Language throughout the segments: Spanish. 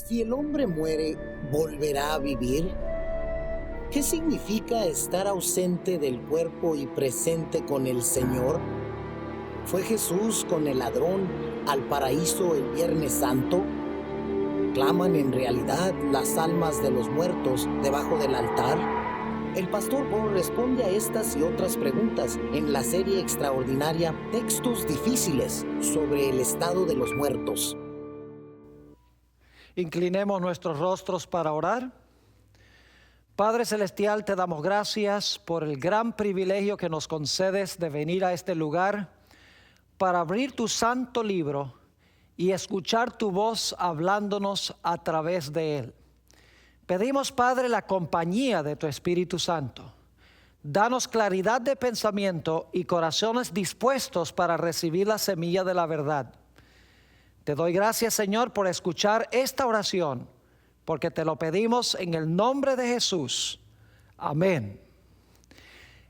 Si el hombre muere, ¿volverá a vivir? ¿Qué significa estar ausente del cuerpo y presente con el Señor? ¿Fue Jesús con el ladrón al paraíso el Viernes Santo? ¿Claman en realidad las almas de los muertos debajo del altar? El pastor Bo responde a estas y otras preguntas en la serie extraordinaria Textos Difíciles sobre el estado de los muertos. Inclinemos nuestros rostros para orar. Padre Celestial, te damos gracias por el gran privilegio que nos concedes de venir a este lugar para abrir tu santo libro y escuchar tu voz hablándonos a través de él. Pedimos, Padre, la compañía de tu Espíritu Santo. Danos claridad de pensamiento y corazones dispuestos para recibir la semilla de la verdad. Te doy gracias, Señor, por escuchar esta oración, porque te lo pedimos en el nombre de Jesús. Amén.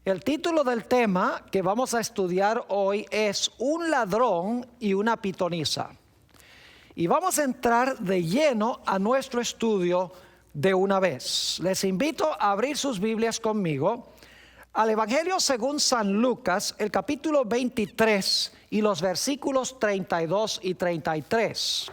El título del tema que vamos a estudiar hoy es Un ladrón y una pitonisa. Y vamos a entrar de lleno a nuestro estudio de una vez. Les invito a abrir sus Biblias conmigo al Evangelio según San Lucas, el capítulo 23 y los versículos 32 y 33.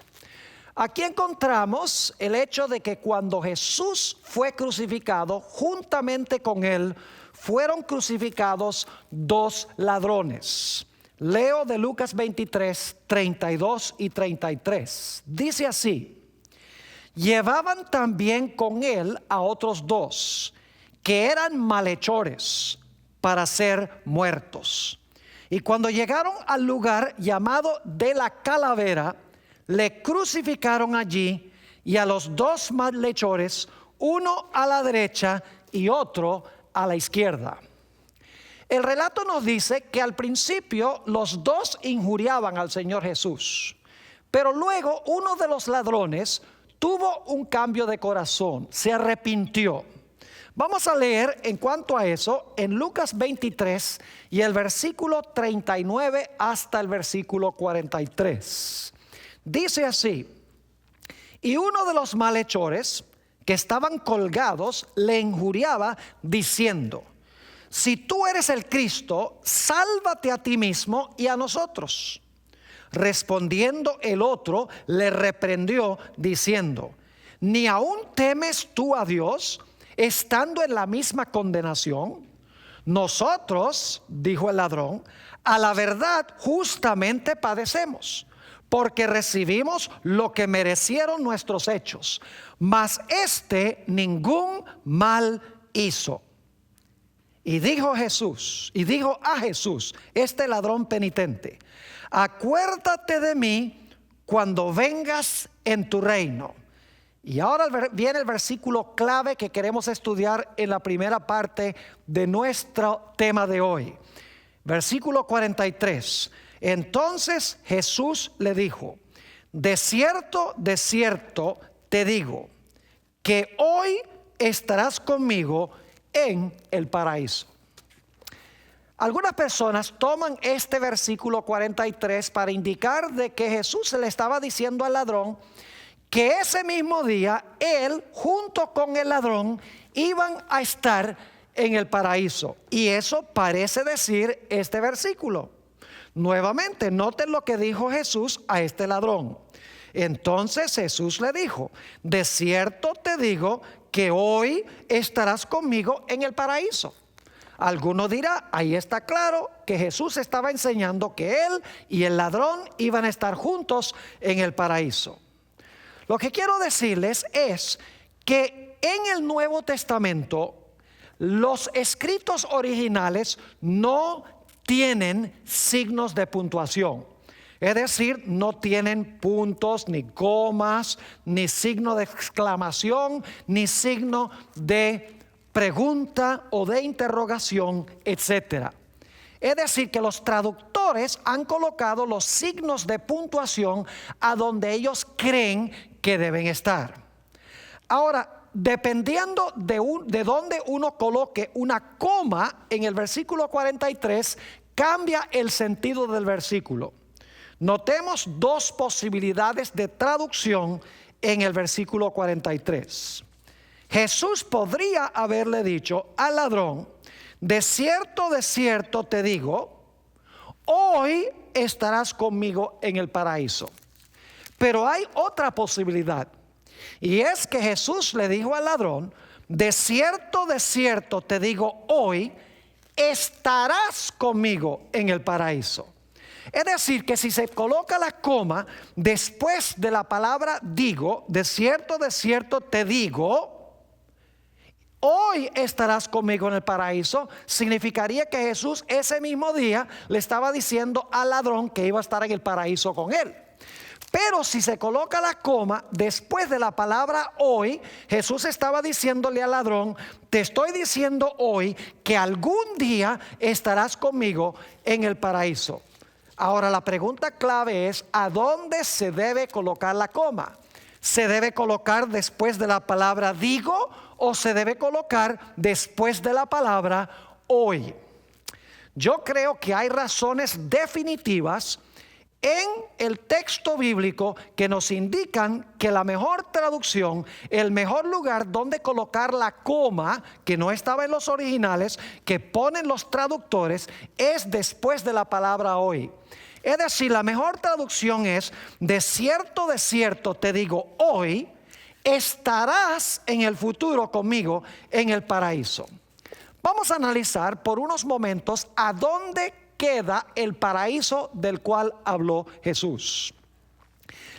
Aquí encontramos el hecho de que cuando Jesús fue crucificado, juntamente con él fueron crucificados dos ladrones. Leo de Lucas 23, 32 y 33. Dice así: llevaban también con él a otros dos, que eran malhechores para ser muertos. Y cuando llegaron al lugar llamado de la Calavera, le crucificaron allí, y a los dos malhechores, uno a la derecha y otro a la izquierda. El relato nos dice que al principio los dos injuriaban al Señor Jesús, pero luego uno de los ladrones tuvo un cambio de corazón, se arrepintió. Vamos a leer en cuanto a eso en Lucas 23 y el versículo 39 hasta el versículo 43. Dice así: y uno de los malhechores que estaban colgados le injuriaba diciendo: si tú eres el Cristo, sálvate a ti mismo y a nosotros. Respondiendo el otro, le reprendió diciendo: ¿ni aún temes tú a Dios, estando en la misma condenación? Nosotros, dijo el ladrón, a la verdad justamente padecemos, porque recibimos lo que merecieron nuestros hechos, mas este ningún mal hizo. Y dijo a Jesús, este ladrón penitente: acuérdate de mí cuando vengas en tu reino. Y ahora viene el versículo clave que queremos estudiar en la primera parte de nuestro tema de hoy. Versículo 43. Entonces Jesús le dijo: de cierto te digo, que hoy estarás conmigo en el paraíso. Algunas personas toman este versículo 43 para indicar de que Jesús se le estaba diciendo al ladrón que ese mismo día él junto con el ladrón iban a estar en el paraíso. Y eso parece decir este versículo. Nuevamente, noten lo que dijo Jesús a este ladrón. Entonces Jesús le dijo: de cierto te digo que hoy estarás conmigo en el paraíso. Alguno dirá: ahí está claro que Jesús estaba enseñando que él y el ladrón iban a estar juntos en el paraíso. Lo que quiero decirles es que en el Nuevo Testamento los escritos originales no tienen signos de puntuación. Es decir, no tienen puntos, ni comas, ni signo de exclamación, ni signo de pregunta o de interrogación, etc. Es decir, que los traductores han colocado los signos de puntuación a donde ellos creen que deben estar. Ahora, dependiendo de dónde uno coloque una coma en el versículo 43, cambia el sentido del versículo. Notemos dos posibilidades de traducción en el versículo 43. Jesús podría haberle dicho al ladrón: de cierto te digo, hoy estarás conmigo en el paraíso. Pero hay otra posibilidad, y es que Jesús le dijo al ladrón: de cierto te digo, hoy estarás conmigo en el paraíso. Es decir, que si se coloca la coma después de la palabra digo, de cierto te digo, hoy estarás conmigo en el paraíso, significaría que Jesús ese mismo día le estaba diciendo al ladrón que iba a estar en el paraíso con él. Pero si se coloca la coma después de la palabra hoy, Jesús estaba diciéndole al ladrón: te estoy diciendo hoy que algún día estarás conmigo en el paraíso. Ahora la pregunta clave es: ¿a dónde se debe colocar la coma? ¿Se debe colocar después de la palabra digo o se debe colocar después de la palabra hoy? Yo creo que hay razones definitivas en el texto bíblico que nos indican que la mejor traducción, el mejor lugar donde colocar la coma, que no estaba en los originales, que ponen los traductores, es después de la palabra hoy. Es decir, la mejor traducción es: de cierto te digo, hoy estarás en el futuro conmigo en el paraíso. Vamos a analizar por unos momentos a dónde queda el paraíso del cual habló Jesús.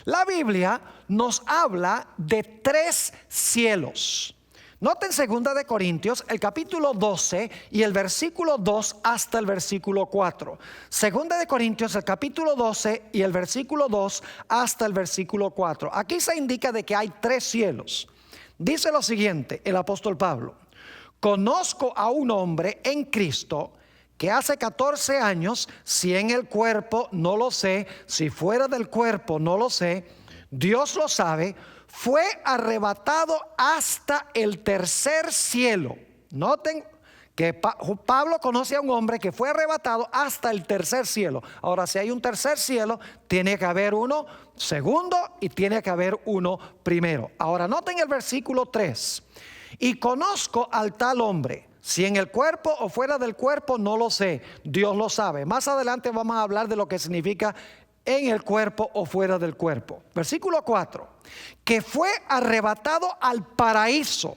La Biblia nos habla de 3 cielos. Noten 2 de Corintios, el capítulo 12 y el versículo 2 hasta el versículo 4. 2 de Corintios, el capítulo 12 y el versículo 2 hasta el versículo 4. Aquí se indica de que hay 3 cielos. Dice lo siguiente el apóstol Pablo: conozco a un hombre en Cristo que hace 14 años, si en el cuerpo no lo sé, si fuera del cuerpo no lo sé, Dios lo sabe, fue arrebatado hasta el 3er cielo. Noten que Pablo conoce a un hombre que fue arrebatado hasta el 3er cielo. Ahora, si hay un 3er cielo, tiene que haber uno segundo y tiene que haber uno primero. Ahora, noten el versículo 3. Y conozco al tal hombre, si en el cuerpo o fuera del cuerpo no lo sé, Dios lo sabe. Más adelante vamos a hablar de lo que significa en el cuerpo o fuera del cuerpo. Versículo 4. Que fue arrebatado al paraíso,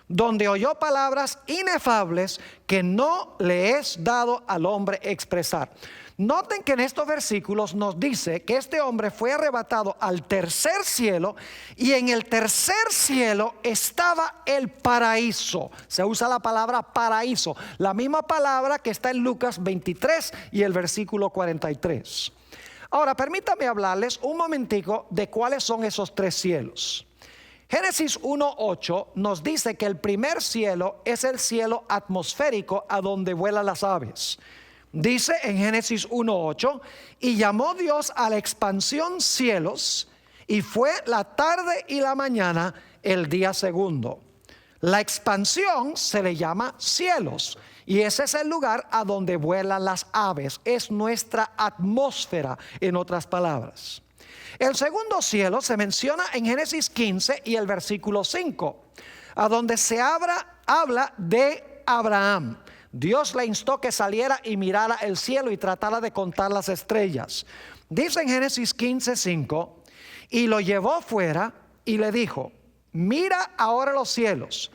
donde oyó palabras inefables que no le es dado al hombre expresar. Noten que en estos versículos nos dice que este hombre fue arrebatado al 3er cielo, y en el 3er cielo estaba el paraíso. Se usa la palabra paraíso, la misma palabra que está en Lucas 23 y el versículo 43. Ahora, permítame hablarles un momentico de cuáles son esos 3 cielos. Génesis 1:8 nos dice que el primer cielo es el cielo atmosférico a donde vuelan las aves. Dice en Génesis 1:8: y llamó Dios a la expansión cielos, y fue la tarde y la mañana el día segundo. La expansión se le llama cielos, y ese es el lugar a donde vuelan las aves. Es nuestra atmósfera, en otras palabras. El segundo cielo se menciona en Génesis 15 y el versículo 5, a donde se habla de Abraham. Dios le instó que saliera y mirara el cielo y tratara de contar las estrellas. Dice en Génesis 15:5: y lo llevó fuera y le dijo: mira ahora los cielos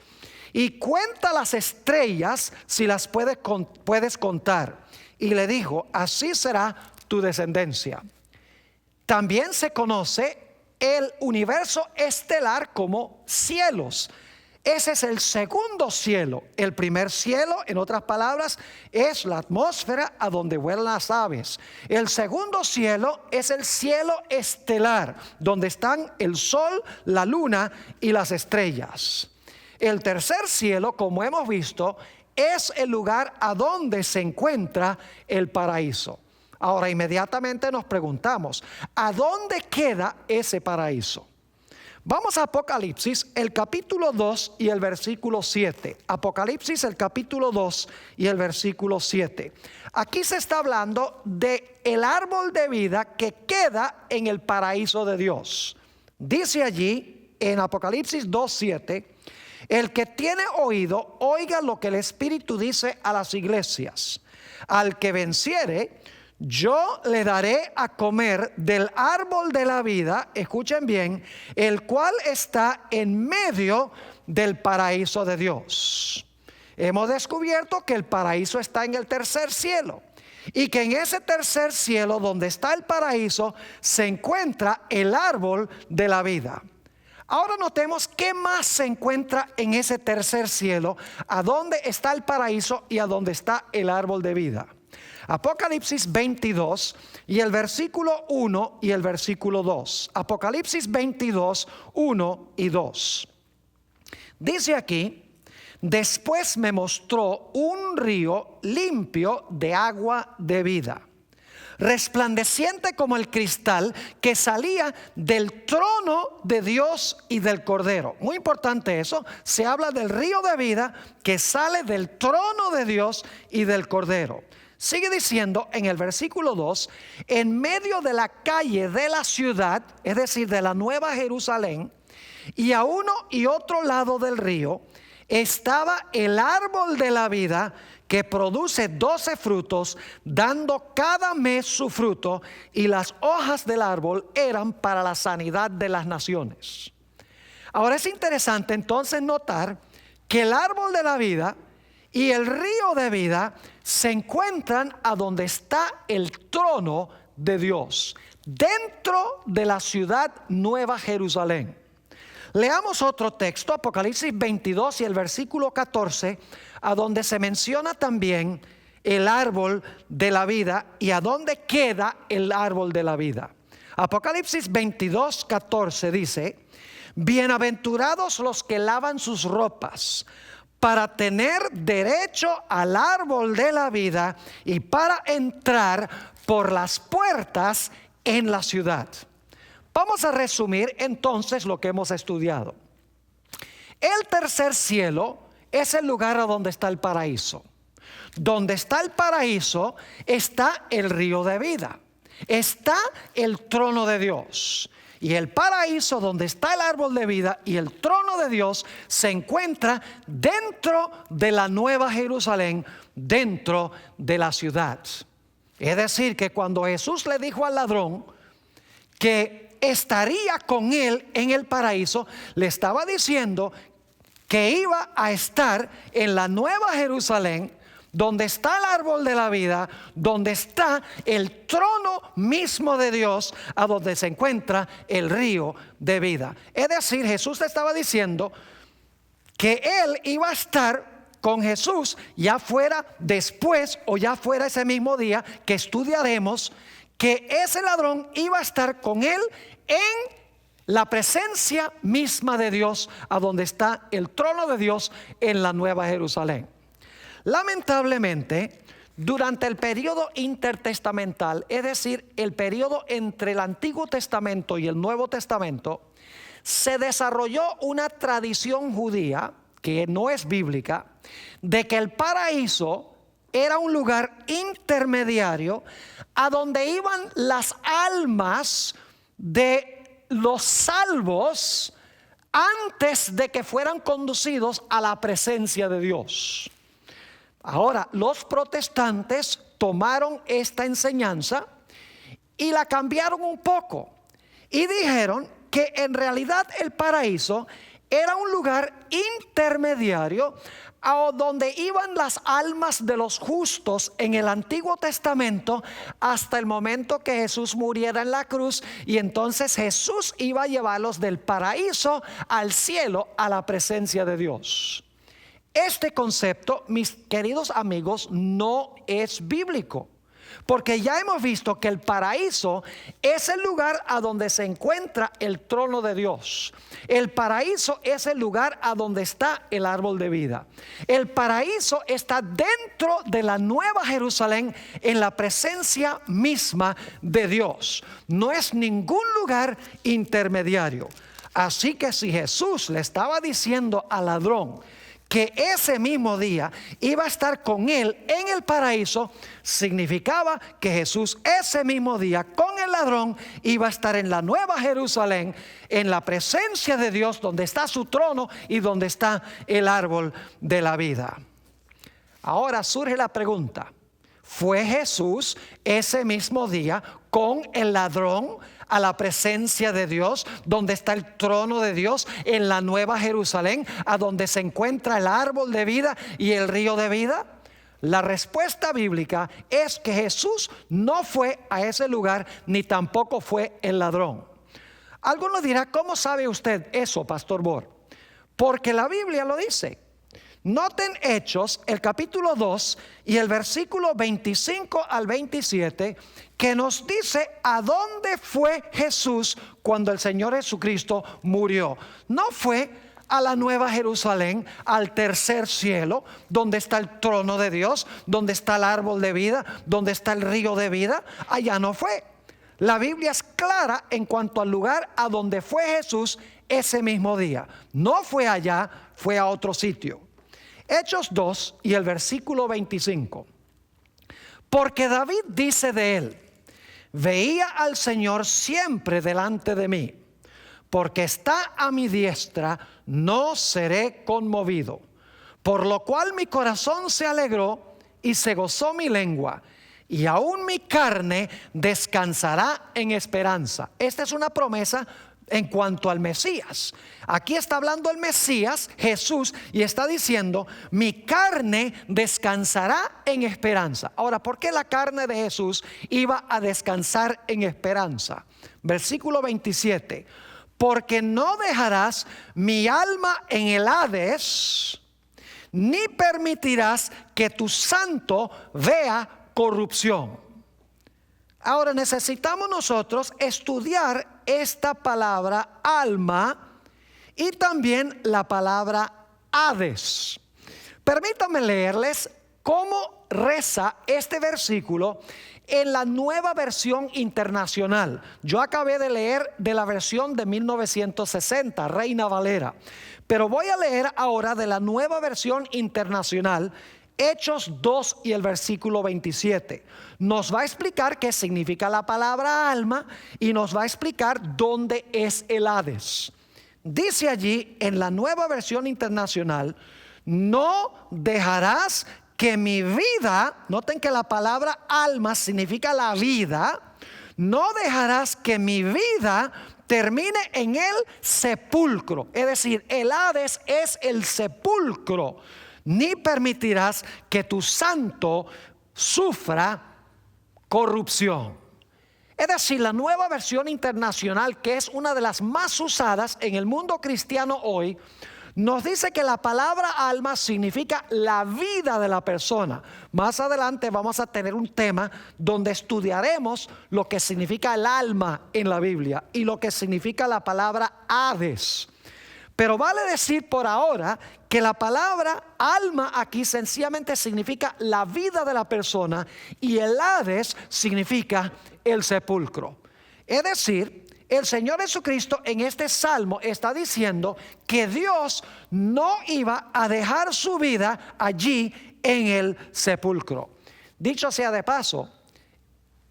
y cuenta las estrellas si las puedes contar. Y le dijo: así será tu descendencia. También se conoce el universo estelar como cielos. Ese es el segundo cielo. El primer cielo, en otras palabras, es la atmósfera a donde vuelan las aves. El segundo cielo es el cielo estelar, donde están el sol, la luna y las estrellas. El tercer cielo, como hemos visto, es el lugar a donde se encuentra el paraíso. Ahora, inmediatamente nos preguntamos: ¿a dónde queda ese paraíso? Vamos a Apocalipsis, el capítulo 2 y el versículo 7. Apocalipsis, el capítulo 2 y el versículo 7. Aquí se está hablando de el árbol de vida que queda en el paraíso de Dios. Dice allí en Apocalipsis 2:7, el que tiene oído, oiga lo que el Espíritu dice a las iglesias. Al que venciere, yo le daré a comer del árbol de la vida, escuchen bien, el cual está en medio del paraíso de Dios. Hemos descubierto que el paraíso está en el tercer cielo y que en ese tercer cielo donde está el paraíso se encuentra el árbol de la vida. Ahora notemos qué más se encuentra en ese tercer cielo, a dónde está el paraíso y a dónde está el árbol de vida. Apocalipsis 22 y el versículo 1 y el versículo 2. Apocalipsis 22, 1 y 2. Dice aquí: después me mostró un río limpio de agua de vida, resplandeciente como el cristal, que salía del trono de Dios y del Cordero. Muy importante eso, se habla del río de vida que sale del trono de Dios y del Cordero. Sigue diciendo en el versículo 2, en medio de la calle de la ciudad, es decir, de la Nueva Jerusalén, y a uno y otro lado del río, estaba el árbol de la vida, que produce 12 frutos, dando cada mes su fruto, y las hojas del árbol eran para la sanidad de las naciones. Ahora es interesante entonces notar que el árbol de la vida y el río de vida se encuentran a donde está el trono de Dios, dentro de la ciudad Nueva Jerusalén. Leamos otro texto, Apocalipsis 22 y el versículo 14, a donde se menciona también el árbol de la vida y a dónde queda el árbol de la vida. Apocalipsis 22, 14 dice: bienaventurados los que lavan sus ropas, para tener derecho al árbol de la vida y para entrar por las puertas en la ciudad. Vamos a resumir entonces lo que hemos estudiado. El tercer cielo es el lugar a donde está el paraíso. Donde está el paraíso está el río de vida, está el trono de Dios. Y el paraíso, donde está el árbol de vida y el trono de Dios, se encuentra dentro de la Nueva Jerusalén, dentro de la ciudad. Es decir, que cuando Jesús le dijo al ladrón que estaría con él en el paraíso, le estaba diciendo que iba a estar en la Nueva Jerusalén, donde está el árbol de la vida, donde está el trono mismo de Dios, a donde se encuentra el río de vida. Es decir, Jesús le estaba diciendo que él iba a estar con Jesús, ya fuera después o ya fuera ese mismo día que estudiaremos, que ese ladrón iba a estar con él en la presencia misma de Dios, a donde está el trono de Dios en la Nueva Jerusalén. Lamentablemente, durante el periodo intertestamental, es decir, el periodo entre el Antiguo Testamento y el Nuevo Testamento, se desarrolló una tradición judía, que no es bíblica, de que el paraíso era un lugar intermediario a donde iban las almas de los salvos antes de que fueran conducidos a la presencia de Dios. Ahora, los protestantes tomaron esta enseñanza y la cambiaron un poco y dijeron que en realidad el paraíso era un lugar intermediario a donde iban las almas de los justos en el Antiguo Testamento hasta el momento que Jesús muriera en la cruz, y entonces Jesús iba a llevarlos del paraíso al cielo, a la presencia de Dios. Este concepto, mis queridos amigos, no es bíblico, porque ya hemos visto que el paraíso es el lugar a donde se encuentra el trono de Dios. El paraíso es el lugar a donde está el árbol de vida. El paraíso está dentro de la Nueva Jerusalén, en la presencia misma de Dios. No es ningún lugar intermediario. Así que si Jesús le estaba diciendo al ladrón que ese mismo día iba a estar con él en el paraíso, significaba que Jesús ese mismo día con el ladrón iba a estar en la Nueva Jerusalén, en la presencia de Dios, donde está su trono y donde está el árbol de la vida. Ahora surge la pregunta: ¿fue Jesús ese mismo día con el ladrón a la presencia de Dios, donde está el trono de Dios, en la Nueva Jerusalén, a donde se encuentra el árbol de vida y el río de vida? La respuesta bíblica es que Jesús no fue a ese lugar, ni tampoco fue el ladrón. Alguno dirá: ¿cómo sabe usted eso, Pastor Bor? Porque la Biblia lo dice. Noten Hechos, el capítulo 2 y el versículo 25 al 27, que nos dice a dónde fue Jesús cuando el Señor Jesucristo murió. No fue a la Nueva Jerusalén, al tercer cielo, donde está el trono de Dios, donde está el árbol de vida, donde está el río de vida. Allá no fue. La Biblia es clara en cuanto al lugar a donde fue Jesús ese mismo día. No fue allá, fue a otro sitio. Hechos 2 y el versículo 25. Porque David dice de él: veía al Señor siempre delante de mí, porque está a mi diestra, no seré conmovido. Por lo cual mi corazón se alegró y se gozó mi lengua, y aún mi carne descansará en esperanza. Esta es una promesa en cuanto al Mesías. Aquí está hablando el Mesías, Jesús, y está diciendo: mi carne descansará en esperanza. Ahora, ¿por qué la carne de Jesús iba a descansar en esperanza? Versículo 27. Porque no dejarás mi alma en el Hades, ni permitirás que tu santo vea corrupción. Ahora necesitamos nosotros estudiar esta palabra alma y también la palabra Hades. Permítanme leerles cómo reza este versículo en la Nueva Versión Internacional. Yo acabé de leer de la versión de 1960, Reina Valera, pero voy a leer ahora de la Nueva Versión Internacional, Hechos 2 y el versículo 27. Nos va a explicar qué significa la palabra alma y nos va a explicar dónde es el Hades. Dice allí en la Nueva Versión Internacional: no dejarás que mi vida, noten que la palabra alma significa la vida, no dejarás que mi vida termine en el sepulcro. Es decir, el Hades es el sepulcro. Ni permitirás que tu santo sufra corrupción. Es decir, la Nueva Versión Internacional, que es una de las más usadas en el mundo cristiano hoy, nos dice que la palabra alma significa la vida de la persona. Más adelante vamos a tener un tema donde estudiaremos lo que significa el alma en la Biblia y lo que significa la palabra Hades. Pero vale decir por ahora que la palabra alma aquí sencillamente significa la vida de la persona y el Hades significa el sepulcro. Es decir, el Señor Jesucristo en este salmo está diciendo que Dios no iba a dejar su vida allí en el sepulcro. Dicho sea de paso,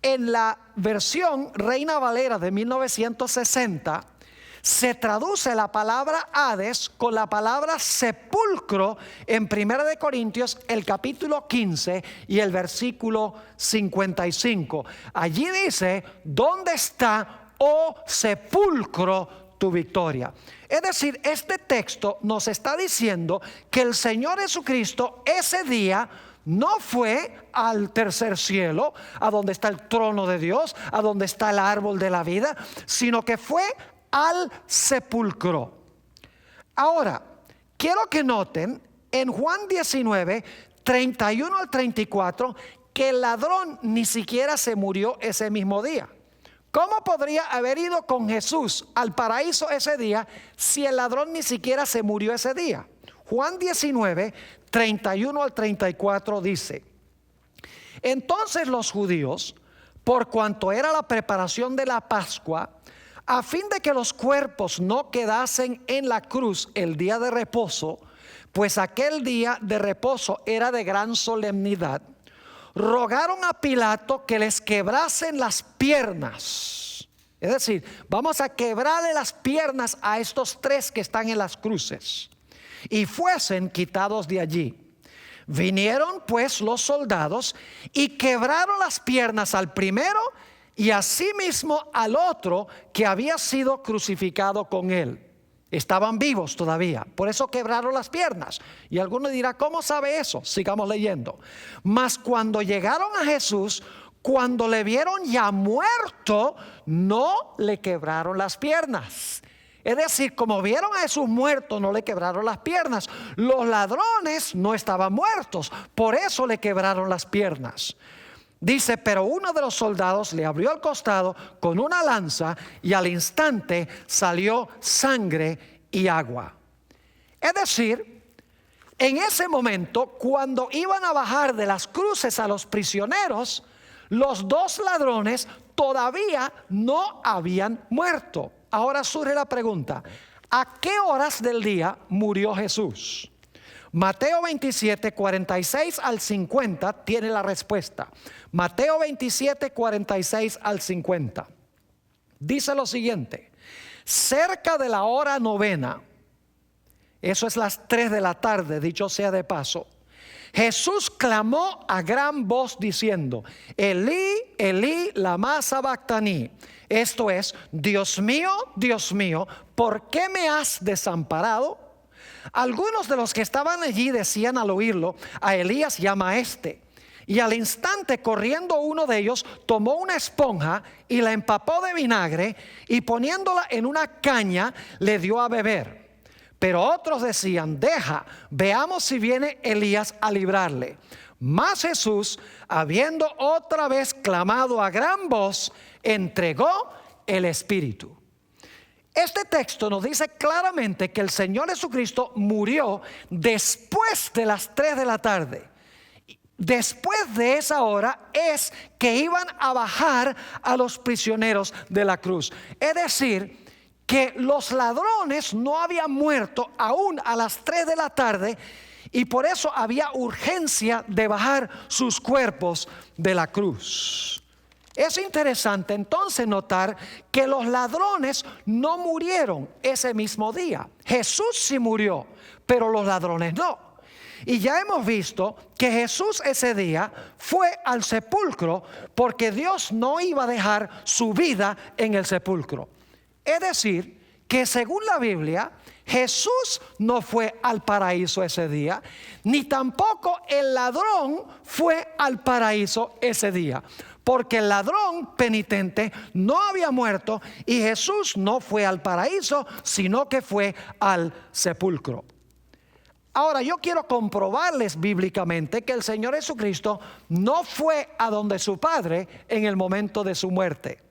en la versión Reina Valera de 1960 se traduce la palabra Hades con la palabra sepulcro en 1 de Corintios el capítulo 15 y el versículo 55. Allí dice: ¿dónde está, oh sepulcro, tu victoria? Es decir, este texto nos está diciendo que el Señor Jesucristo ese día no fue al tercer cielo, a donde está el trono de Dios, a donde está el árbol de la vida, sino que fue al sepulcro. Ahora, quiero que noten en Juan 19, 31 al 34, que el ladrón ni siquiera se murió ese mismo día. ¿Cómo podría haber ido con Jesús al paraíso ese día si el ladrón ni siquiera se murió ese día? Juan 19, 31 al 34 dice: entonces los judíos, por cuanto era la preparación de la Pascua, a fin de que los cuerpos no quedasen en la cruz el día de reposo, pues aquel día de reposo era de gran solemnidad, rogaron a Pilato que les quebrasen las piernas. Es decir, vamos a quebrarle las piernas a estos tres que están en las cruces y fuesen quitados de allí. Vinieron pues los soldados y quebraron las piernas al primero y asimismo al otro que había sido crucificado con él. Estaban vivos todavía, por eso quebraron las piernas. Y alguno dirá, ¿cómo sabe eso? Sigamos leyendo. Mas cuando llegaron a Jesús, cuando le vieron ya muerto, no le quebraron las piernas. Es decir, como vieron a Jesús muerto, no le quebraron las piernas. Los ladrones no estaban muertos, por eso le quebraron las piernas. Dice, pero uno de los soldados le abrió el costado con una lanza y al instante salió sangre y agua. Es decir, en ese momento, cuando iban a bajar de las cruces a los prisioneros, los dos ladrones todavía no habían muerto. Ahora surge la pregunta, ¿a qué horas del día murió Jesús? Mateo 27, 46 al 50 tiene la respuesta. Mateo 27, 46 al 50. Dice lo siguiente: cerca de la hora novena, eso es las 3 de la tarde, dicho sea de paso, Jesús clamó a gran voz diciendo, Elí, Elí, lama sabactani. Esto es, Dios mío, ¿por qué me has desamparado? Algunos de los que estaban allí decían al oírlo, a Elías llama a este. Y al instante, corriendo uno de ellos, tomó una esponja y la empapó de vinagre y poniéndola en una caña le dio a beber. Pero otros decían, deja, veamos si viene Elías a librarle. Mas Jesús, habiendo otra vez clamado a gran voz, entregó el Espíritu. Este texto nos dice claramente que el Señor Jesucristo murió después de las 3 de la tarde. Después de esa hora es que iban a bajar a los prisioneros de la cruz. Es decir, que los ladrones no habían muerto aún a las 3 de la tarde y por eso había urgencia de bajar sus cuerpos de la cruz. Es interesante entonces notar que los ladrones no murieron ese mismo día. Jesús sí murió, pero los ladrones no. Y ya hemos visto que Jesús ese día fue al sepulcro porque Dios no iba a dejar su vida en el sepulcro. Es decir, que según la Biblia, Jesús no fue al paraíso ese día, ni tampoco el ladrón fue al paraíso ese día. Porque el ladrón penitente no había muerto y Jesús no fue al paraíso, sino que fue al sepulcro. Ahora yo quiero comprobarles bíblicamente que el Señor Jesucristo no fue a donde su Padre en el momento de su muerte.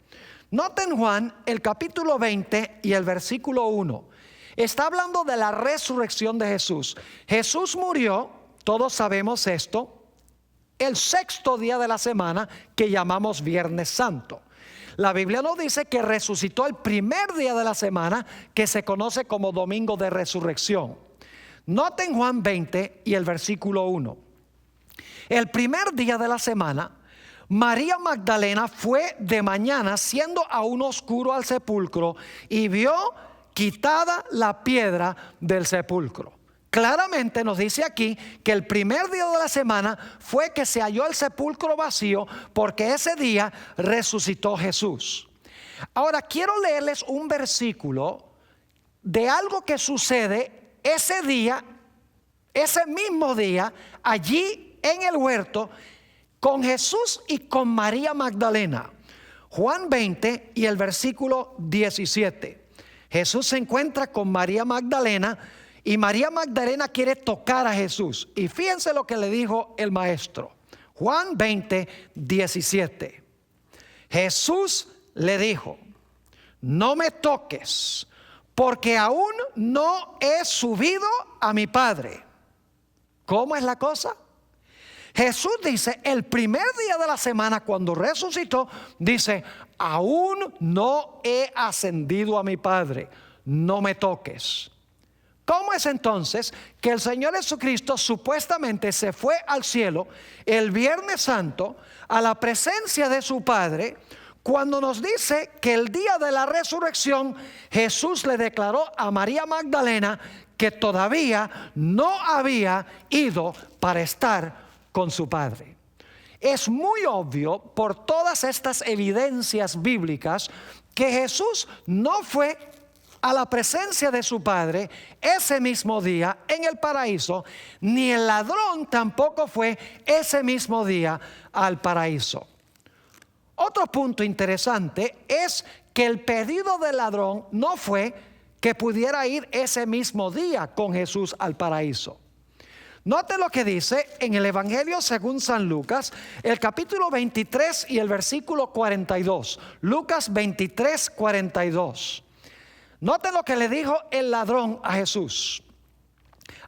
Noten Juan el capítulo 20 y el versículo 1. Está hablando de la resurrección de Jesús. Jesús murió, todos sabemos esto, el 6º día de la semana que llamamos Viernes Santo. La Biblia nos dice que resucitó el primer día de la semana que se conoce como Domingo de Resurrección. Noten Juan 20 y el versículo 1. El primer día de la semana, María Magdalena fue de mañana siendo aún oscuro al sepulcro y vio quitada la piedra del sepulcro. Claramente nos dice aquí que el primer día de la semana fue que se halló el sepulcro vacío porque ese día resucitó Jesús. Ahora quiero leerles un versículo de algo que sucede ese día, ese mismo día, allí en el huerto con Jesús y con María Magdalena. Juan 20 y el versículo 17. Jesús se encuentra con María Magdalena y María Magdalena quiere tocar a Jesús. Y fíjense lo que le dijo el maestro. Juan 20, 17. Jesús le dijo, no me toques, porque aún no he subido a mi Padre. ¿Cómo es la cosa? Jesús dice, el primer día de la semana cuando resucitó, dice, aún no he ascendido a mi Padre, no me toques. ¿Cómo es entonces que el Señor Jesucristo supuestamente se fue al cielo el Viernes Santo a la presencia de su Padre, cuando nos dice que el día de la resurrección Jesús le declaró a María Magdalena que todavía no había ido para estar con su Padre? Es muy obvio por todas estas evidencias bíblicas que Jesús no fue a la presencia de su Padre ese mismo día en el paraíso, ni el ladrón tampoco fue ese mismo día al paraíso. Otro punto interesante es que el pedido del ladrón no fue que pudiera ir ese mismo día con Jesús al paraíso. Note lo que dice en el Evangelio según San Lucas, el capítulo 23 y el versículo 42. Lucas 23, 42. Note lo que le dijo el ladrón a Jesús: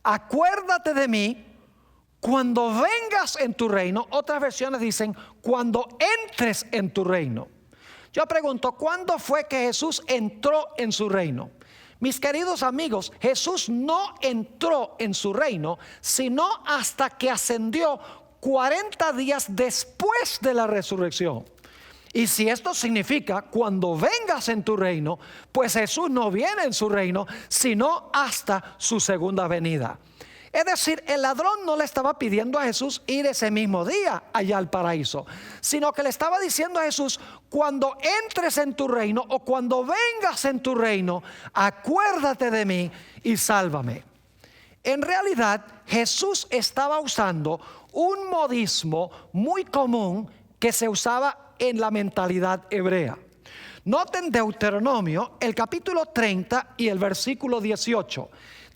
acuérdate de mí cuando vengas en tu reino. Otras versiones dicen cuando entres en tu reino. Yo pregunto, ¿cuándo fue que Jesús entró en su reino? Mis queridos amigos, Jesús no entró en su reino sino hasta que ascendió 40 días después de la resurrección. Y si esto significa cuando vengas en tu reino, pues Jesús no viene en su reino sino hasta su segunda venida. Es decir, el ladrón no le estaba pidiendo a Jesús ir ese mismo día allá al paraíso, sino que le estaba diciendo a Jesús: cuando entres en tu reino o cuando vengas en tu reino, acuérdate de mí y sálvame. En realidad, Jesús estaba usando un modismo muy común que se usaba en la mentalidad hebrea. Noten Deuteronomio, el capítulo 30 y el versículo 18.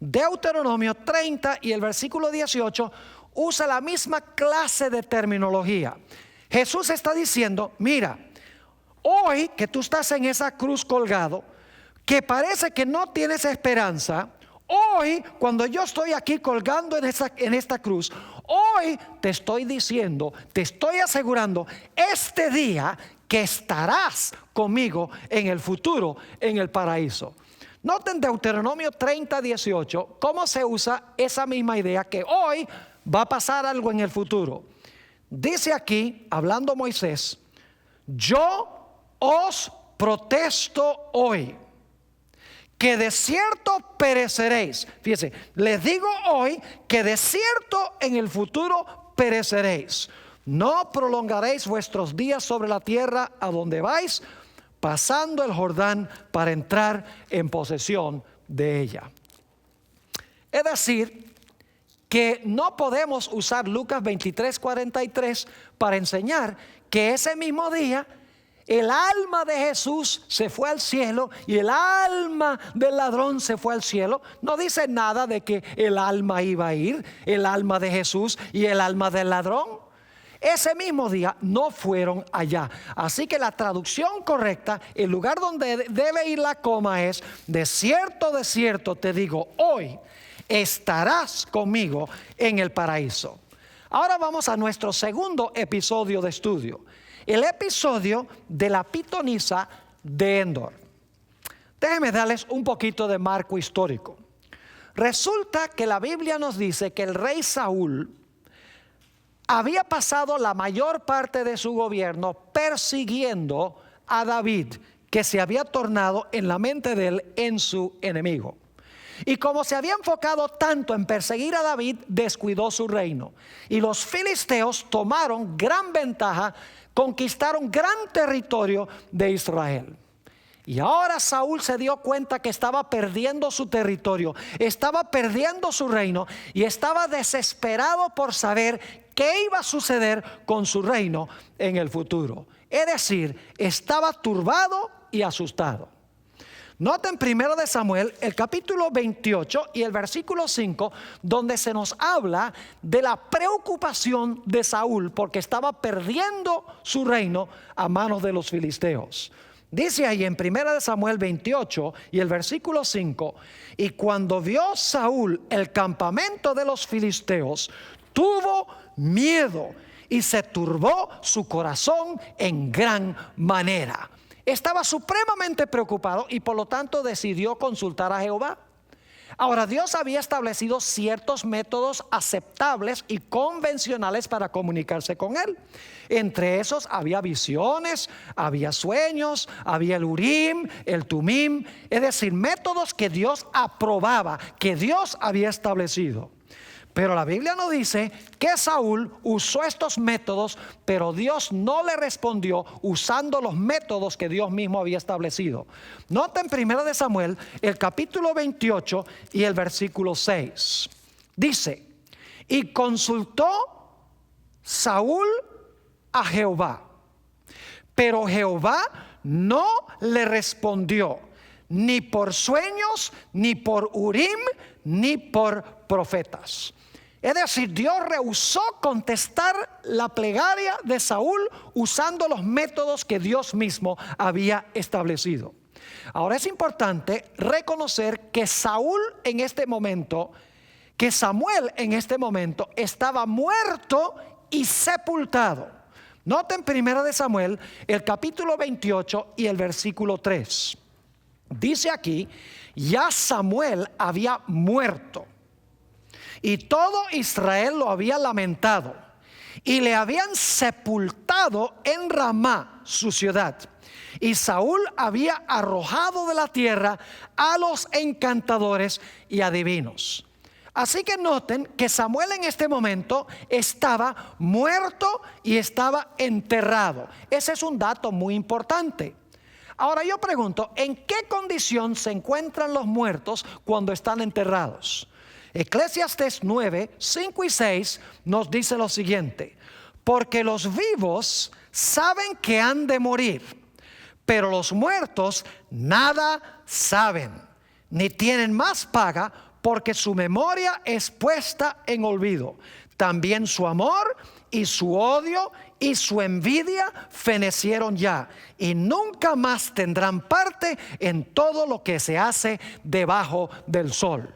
Deuteronomio 30 y el versículo 18 usa la misma clase de terminología. Jesús está diciendo: mira, hoy que tú estás en esa cruz colgado, que parece que no tienes esperanza, hoy cuando yo estoy aquí colgando en esta cruz, hoy te estoy diciendo, te estoy asegurando este día que estarás conmigo en el futuro, en el paraíso. Noten Deuteronomio 30, 18, cómo se usa esa misma idea que hoy va a pasar algo en el futuro. Dice aquí, hablando Moisés: yo os protesto hoy que de cierto pereceréis. Fíjense, les digo hoy que de cierto en el futuro pereceréis. No prolongaréis vuestros días sobre la tierra a donde vais, pasando el Jordán para entrar en posesión de ella. Es decir, que no podemos usar Lucas 23, 43 para enseñar que ese mismo día el alma de Jesús se fue al cielo y el alma del ladrón se fue al cielo. No dice nada de que el alma iba a ir, el alma de Jesús y el alma del ladrón. Ese mismo día no fueron allá. Así que la traducción correcta, el lugar donde debe ir la coma es: de cierto te digo, hoy estarás conmigo en el paraíso. Ahora vamos a nuestro segundo episodio de estudio, el episodio de la pitonisa de Endor. Déjenme darles un poquito de marco histórico. Resulta que la Biblia nos dice que el rey Saúl había pasado la mayor parte de su gobierno persiguiendo a David, que se había tornado en la mente de él en su enemigo. Y como se había enfocado tanto en perseguir a David, descuidó su reino. Y los filisteos tomaron gran ventaja, conquistaron gran territorio de Israel. Y ahora Saúl se dio cuenta que estaba perdiendo su territorio, estaba perdiendo su reino y estaba desesperado por saber qué iba a suceder con su reino en el futuro. Es decir, estaba turbado y asustado. Noten 1 de Samuel, el capítulo 28 y el versículo 5, donde se nos habla de la preocupación de Saúl porque estaba perdiendo su reino a manos de los filisteos. Dice ahí en 1 de Samuel 28 y el versículo 5: y cuando vio Saúl el campamento de los filisteos, tuvo miedo y se turbó su corazón en gran manera. Estaba supremamente preocupado y por lo tanto decidió consultar a Jehová. Ahora, Dios había establecido ciertos métodos aceptables y convencionales para comunicarse con Él. Entre esos había visiones, había sueños, había el Urim, el Tumim, es decir, métodos que Dios aprobaba, que Dios había establecido. Pero la Biblia nos dice que Saúl usó estos métodos, pero Dios no le respondió usando los métodos que Dios mismo había establecido. Noten 1 de Samuel, el capítulo 28 y el versículo 6. Dice: y consultó Saúl a Jehová, pero Jehová no le respondió, ni por sueños, ni por Urim, ni por profetas. Es decir, Dios rehusó contestar la plegaria de Saúl usando los métodos que Dios mismo había establecido. Ahora es importante reconocer que Samuel en este momento estaba muerto y sepultado. Noten 1 de Samuel, el capítulo 28 y el versículo 3. Dice aquí: ya Samuel había muerto, y todo Israel lo había lamentado, y le habían sepultado en Ramá, su ciudad. Y Saúl había arrojado de la tierra a los encantadores y adivinos. Así que noten que Samuel en este momento estaba muerto y estaba enterrado. Ese es un dato muy importante. Ahora yo pregunto, ¿en qué condición se encuentran los muertos cuando están enterrados? Eclesiastés 9, 5 y 6 nos dice lo siguiente: porque los vivos saben que han de morir, pero los muertos nada saben, ni tienen más paga, porque su memoria es puesta en olvido. También su amor y su odio y su envidia fenecieron ya, y nunca más tendrán parte en todo lo que se hace debajo del sol.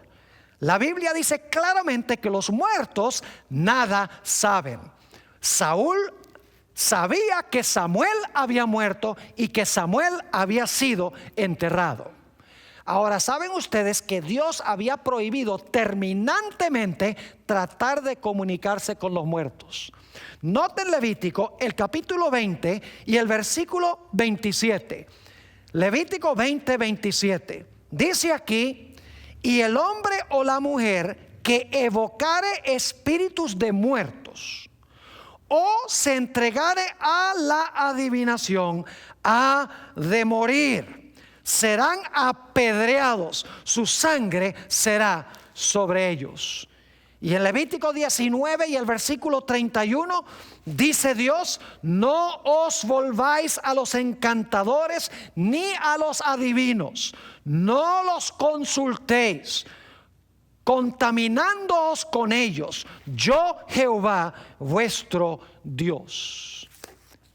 La Biblia dice claramente que los muertos nada saben. Saúl sabía que Samuel había muerto y que Samuel había sido enterrado. Ahora, ¿saben ustedes que Dios había prohibido terminantemente tratar de comunicarse con los muertos? Noten Levítico, el capítulo 20 y el versículo 27. Levítico 20, 27. Dice aquí: y el hombre o la mujer que evocare espíritus de muertos, o se entregare a la adivinación, ha de morir. Serán apedreados, su sangre será sobre ellos. Y en Levítico 19 y el versículo 31 dice Dios: no os volváis a los encantadores ni a los adivinos, no los consultéis, contaminándoos con ellos, yo Jehová vuestro Dios.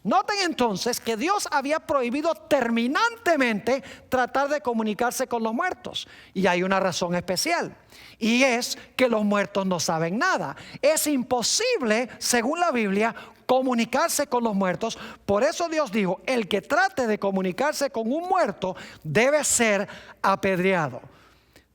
Noten entonces que Dios había prohibido terminantemente tratar de comunicarse con los muertos. Y hay una razón especial, y es que los muertos no saben nada. Es imposible, según la Biblia, comunicarse con los muertos. Por eso Dios dijo: el que trate de comunicarse con un muerto debe ser apedreado.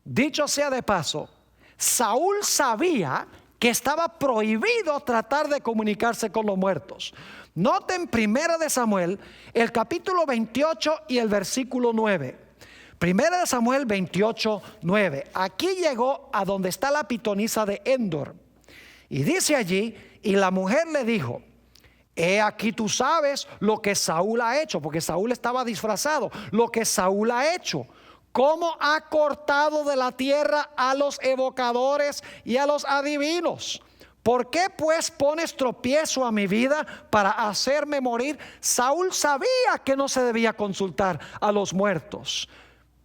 Dicho sea de paso, Saúl sabía que estaba prohibido tratar de comunicarse con los muertos. Noten 1 de Samuel, el capítulo 28 y el versículo 9. 1 de Samuel 28, 9. Aquí llegó a donde está la pitonisa de Endor. Y dice allí: y la mujer le dijo: he aquí tú sabes lo que Saúl ha hecho, porque Saúl estaba disfrazado, lo que Saúl ha hecho. Cómo ha cortado de la tierra a los evocadores y a los adivinos. ¿Por qué pues pones tropiezo a mi vida para hacerme morir? Saúl sabía que no se debía consultar a los muertos.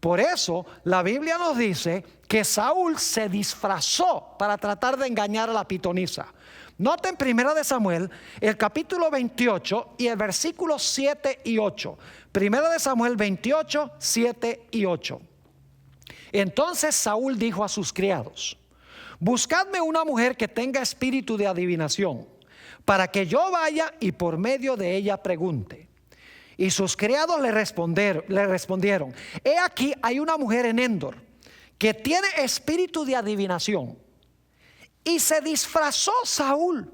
Por eso la Biblia nos dice que Saúl se disfrazó para tratar de engañar a la pitonisa. Noten 1 de Samuel, el capítulo 28 y el versículo 7 y 8. 1 de Samuel 28, 7 y 8. Entonces Saúl dijo a sus criados: buscadme una mujer que tenga espíritu de adivinación, para que yo vaya y por medio de ella pregunte. Y sus criados le respondieron: he aquí hay una mujer en Endor, que tiene espíritu de adivinación. Y se disfrazó Saúl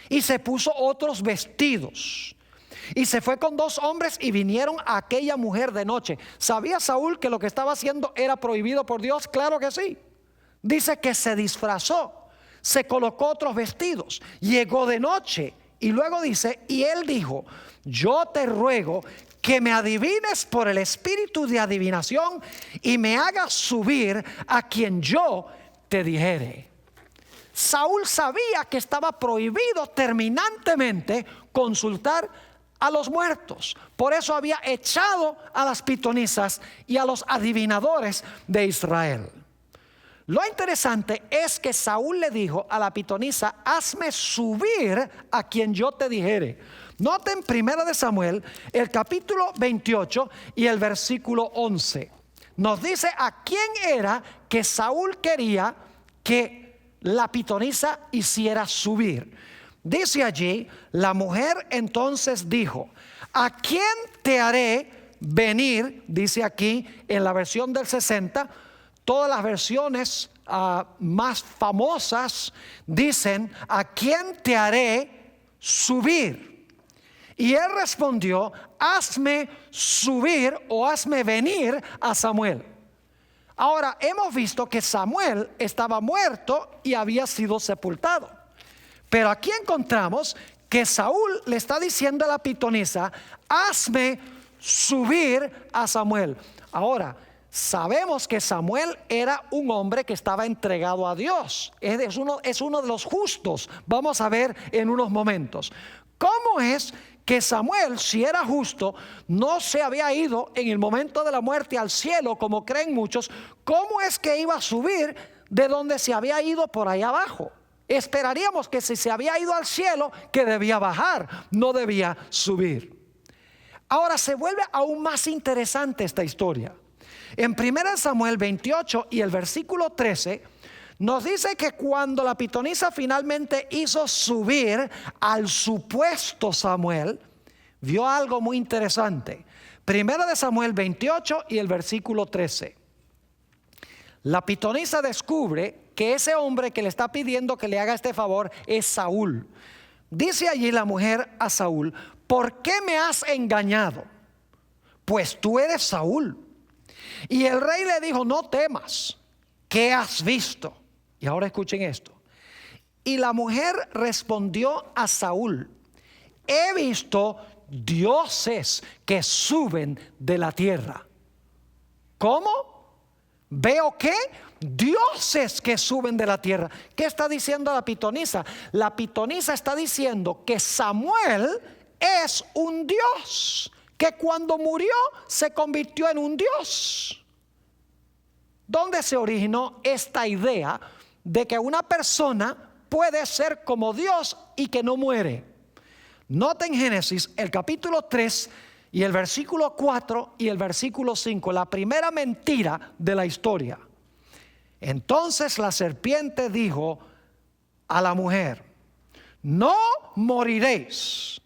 y se puso otros vestidos. Y se fue con 2 hombres y vinieron a aquella mujer de noche. ¿Sabía Saúl que lo que estaba haciendo era prohibido por Dios? Claro que sí. Dice que se disfrazó, se colocó otros vestidos, llegó de noche. Y luego dice, y él dijo: yo te ruego que me adivines por el espíritu de adivinación y me hagas subir a quien yo te dijere. Saúl sabía que estaba prohibido terminantemente consultar a los muertos. Por eso había echado a las pitonisas y a los adivinadores de Israel. Lo interesante es que Saúl le dijo a la pitonisa: hazme subir a quien yo te dijere. Noten 1 Samuel, el capítulo 28 y el versículo 11. Nos dice a quién era que Saúl quería que la pitonisa hiciera subir. Dice allí: la mujer entonces dijo: ¿a quién te haré venir? Dice aquí en la versión del 60. Todas las versiones más famosas dicen: ¿a quién te haré subir? Y él respondió: hazme subir o hazme venir a Samuel. Ahora, hemos visto que Samuel estaba muerto y había sido sepultado. Pero aquí encontramos que Saúl le está diciendo a la pitonisa: hazme subir a Samuel. Ahora, sabemos que Samuel era un hombre que estaba entregado a Dios. Es uno de los justos. Vamos a ver en unos momentos. ¿Cómo es que Samuel, si era justo, no se había ido en el momento de la muerte al cielo, como creen muchos? ¿Cómo es que iba a subir de donde se había ido por ahí abajo? Esperaríamos que si se había ido al cielo, que debía bajar, no debía subir. Ahora se vuelve aún más interesante esta historia. En 1 Samuel 28 y el versículo 13 nos dice que cuando la pitonisa finalmente hizo subir al supuesto Samuel, vio algo muy interesante. 1 Samuel 28 y el versículo 13. La pitonisa descubre que ese hombre que le está pidiendo que le haga este favor es Saúl. Dice allí la mujer a Saúl: ¿por qué me has engañado? Pues tú eres Saúl. Y el rey le dijo: no temas, ¿qué has visto? Y ahora escuchen esto. Y la mujer respondió a Saúl: he visto dioses que suben de la tierra. ¿Cómo? ¿Veo qué? Dioses que suben de la tierra. ¿Qué está diciendo la pitonisa? La pitonisa está diciendo que Samuel es un dios, que cuando murió se convirtió en un dios. ¿Dónde se originó esta idea de que una persona puede ser como Dios y que no muere? Noten Génesis, el capítulo 3 y el versículo 4 y el versículo 5, la primera mentira de la historia. Entonces la serpiente dijo a la mujer: no moriréis,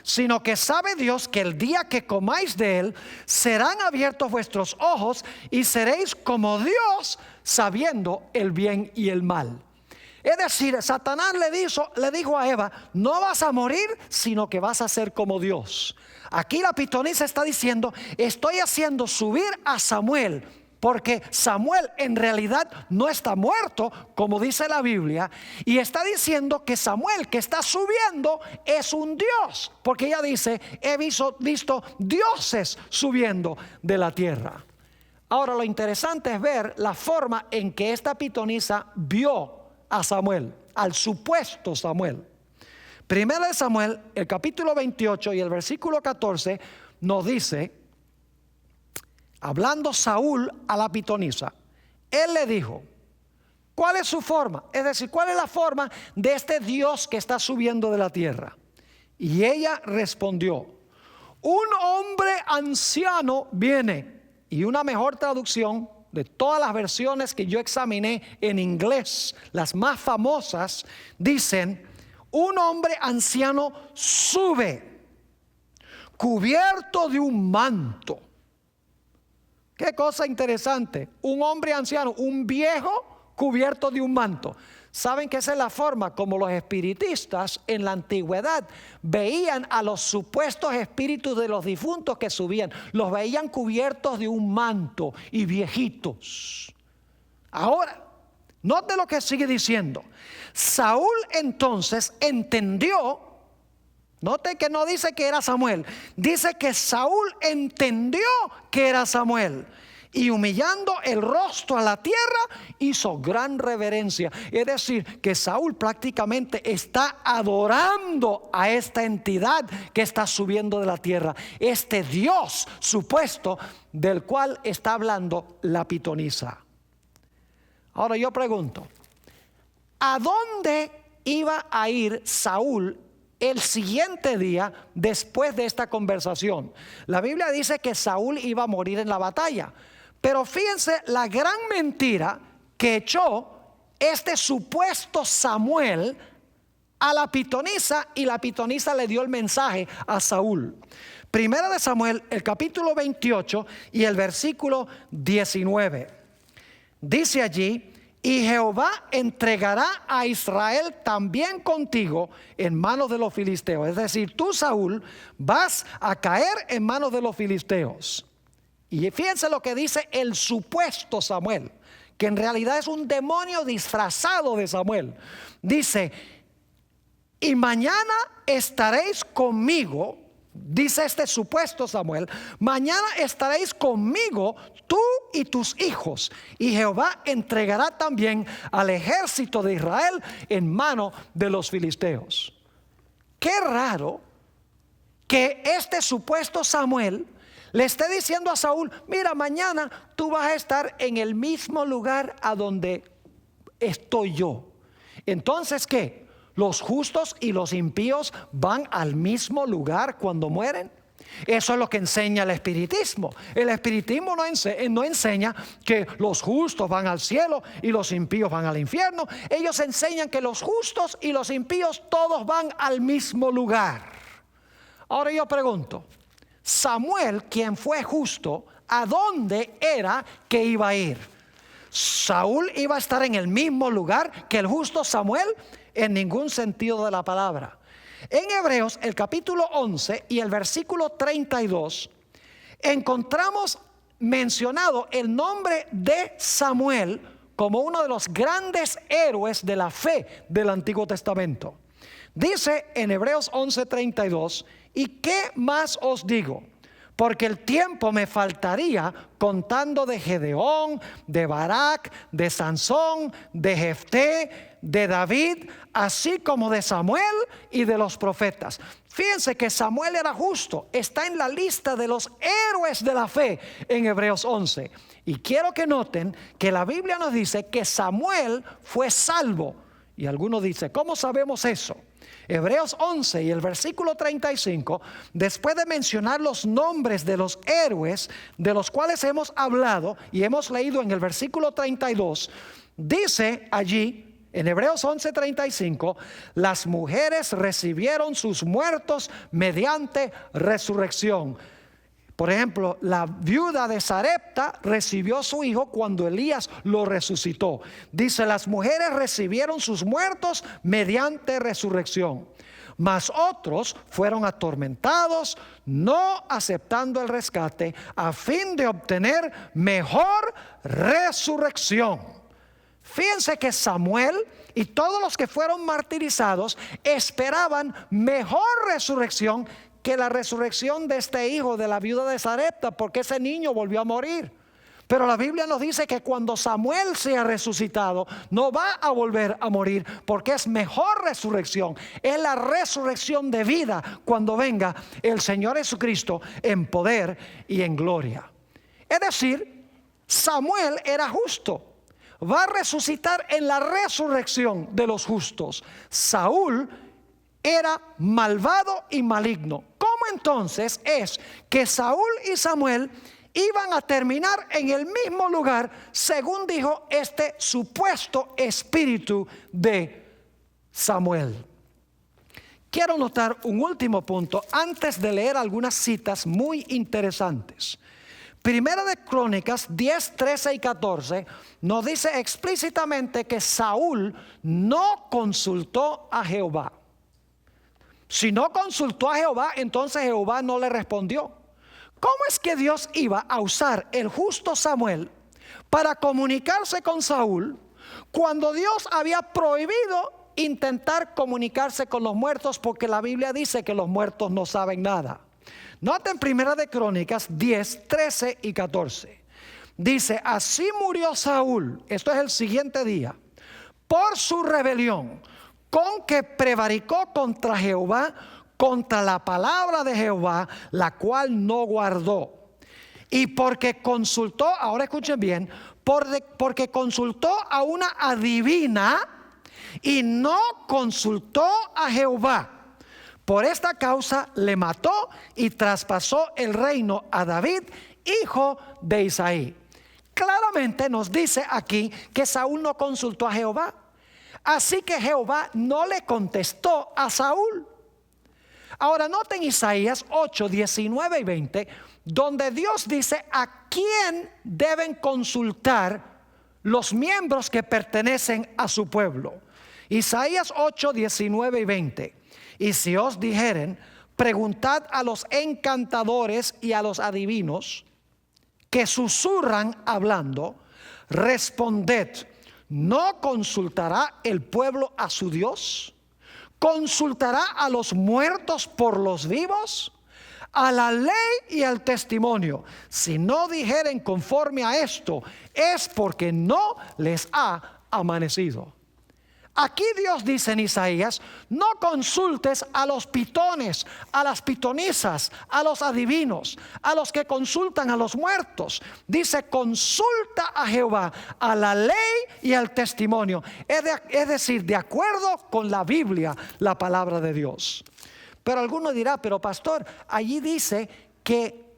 sino que sabe Dios que el día que comáis de él, serán abiertos vuestros ojos y seréis como Dios, sabiendo el bien y el mal. Es decir, Satanás le dijo a Eva: no vas a morir, sino que vas a ser como Dios. Aquí la pitonisa está diciendo: estoy haciendo subir a Samuel, porque Samuel en realidad no está muerto, como dice la Biblia. Y está diciendo que Samuel que está subiendo es un Dios, porque ella dice: he visto dioses subiendo de la tierra. Ahora lo interesante es ver la forma en que esta pitonisa vio a Samuel, al supuesto Samuel. 1 Samuel, el capítulo 28 y el versículo 14 nos dice, hablando Saúl a la pitonisa, él le dijo: ¿cuál es su forma? Es decir, ¿cuál es la forma de este Dios que está subiendo de la tierra? Y ella respondió: un hombre anciano viene. Y una mejor traducción de todas las versiones que yo examiné en inglés, las más famosas, dicen: un hombre anciano sube, cubierto de un manto. Qué cosa interesante. Un hombre anciano, un viejo cubierto de un manto. Saben que esa es la forma como los espiritistas en la antigüedad veían a los supuestos espíritus de los difuntos que subían. Los veían cubiertos de un manto y viejitos. Ahora, note lo que sigue diciendo. Saúl entonces entendió. Note que no dice que era Samuel. Dice que Saúl entendió que era Samuel. Y humillando el rostro a la tierra, hizo gran reverencia. Es decir, que Saúl prácticamente está adorando a esta entidad que está subiendo de la tierra. Este Dios supuesto del cual está hablando la pitonisa. Ahora yo pregunto, ¿a dónde iba a ir Saúl el siguiente día después de esta conversación? La Biblia dice que Saúl iba a morir en la batalla. Pero fíjense la gran mentira que echó este supuesto Samuel a la pitonisa, y la pitonisa le dio el mensaje a Saúl. Primera de Samuel, el capítulo 28 y el versículo 19. Dice allí: y Jehová entregará a Israel también contigo en manos de los filisteos. Es decir, tú, Saúl, vas a caer en manos de los filisteos. Y fíjense lo que dice el supuesto Samuel, que en realidad es un demonio disfrazado de Samuel. Dice: y mañana estaréis conmigo, dice este supuesto Samuel, mañana estaréis conmigo tú y tus hijos, y Jehová entregará también al ejército de Israel en mano de los filisteos. Qué raro que este supuesto Samuel le esté diciendo a Saúl: mira, mañana tú vas a estar en el mismo lugar a donde estoy yo. Entonces, ¿qué? ¿Los justos y los impíos van al mismo lugar cuando mueren? Eso es lo que enseña el espiritismo. El espiritismo no enseña que los justos van al cielo y los impíos van al infierno. Ellos enseñan que los justos y los impíos todos van al mismo lugar. Ahora yo pregunto, Samuel, quien fue justo, ¿a dónde era que iba a ir? ¿Saúl iba a estar en el mismo lugar que el justo Samuel? En ningún sentido de la palabra. En Hebreos, el capítulo 11 y el versículo 32, encontramos mencionado el nombre de Samuel como uno de los grandes héroes de la fe del Antiguo Testamento. Dice en Hebreos 11:32: ¿y qué más os digo? Porque el tiempo me faltaría contando de Gedeón, de Barak, de Sansón, de Jefté, de David, así como de Samuel y de los profetas. Fíjense que Samuel era justo, está en la lista de los héroes de la fe en Hebreos 11. Y quiero que noten que la Biblia nos dice que Samuel fue salvo. Y algunos dicen: ¿cómo sabemos eso? Hebreos 11 y el versículo 35, después de mencionar los nombres de los héroes de los cuales hemos hablado y hemos leído en el versículo 32, dice allí en Hebreos 11:35: las mujeres recibieron sus muertos mediante resurrección. Por ejemplo, la viuda de Sarepta recibió a su hijo cuando Elías lo resucitó. Dice: las mujeres recibieron sus muertos mediante resurrección. Mas otros fueron atormentados, no aceptando el rescate, a fin de obtener mejor resurrección. Fíjense que Samuel y todos los que fueron martirizados esperaban mejor resurrección que la resurrección de este hijo de la viuda de Sarepta, porque ese niño volvió a morir. Pero la Biblia nos dice que cuando Samuel sea resucitado, no va a volver a morir, porque es mejor resurrección. Es la resurrección de vida cuando venga el Señor Jesucristo en poder y en gloria. Es decir, Samuel era justo. Va a resucitar en la resurrección de los justos. Saúl era malvado y maligno. ¿Cómo entonces es que Saúl y Samuel iban a terminar en el mismo lugar, según dijo este supuesto espíritu de Samuel? Quiero notar un último punto antes de leer algunas citas muy interesantes. Primera de Crónicas 10, 13 y 14 nos dice explícitamente que Saúl no consultó a Jehová. Si no consultó a Jehová, entonces Jehová no le respondió. ¿Cómo es que Dios iba a usar el justo Samuel para comunicarse con Saúl cuando Dios había prohibido intentar comunicarse con los muertos, porque la Biblia dice que los muertos no saben nada? Noten Primera de Crónicas 10, 13 y 14. Dice: así murió Saúl, esto es el siguiente día, por su rebelión, con que prevaricó contra Jehová, contra la palabra de Jehová, la cual no guardó. Y porque consultó, ahora escuchen bien, porque consultó a una adivina y no consultó a Jehová. Por esta causa le mató y traspasó el reino a David, hijo de Isaí. Claramente nos dice aquí que Saúl no consultó a Jehová. Así que Jehová no le contestó a Saúl. Ahora noten Isaías 8, 19 y 20, donde Dios dice a quién deben consultar los miembros que pertenecen a su pueblo. Isaías 8, 19 y 20. Y si os dijeren, preguntad a los encantadores y a los adivinos que susurran hablando, responded: ¿no consultará el pueblo a su Dios? ¿Consultará a los muertos por los vivos? A la ley y al testimonio. Si no dijeren conforme a esto, es porque no les ha amanecido. Aquí Dios dice en Isaías: no consultes a los pitones, a las pitonisas, a los adivinos, a los que consultan a los muertos. Dice: consulta a Jehová, a la ley y al testimonio. Es decir, de acuerdo con la Biblia, la palabra de Dios. Pero alguno dirá: pero pastor, allí dice que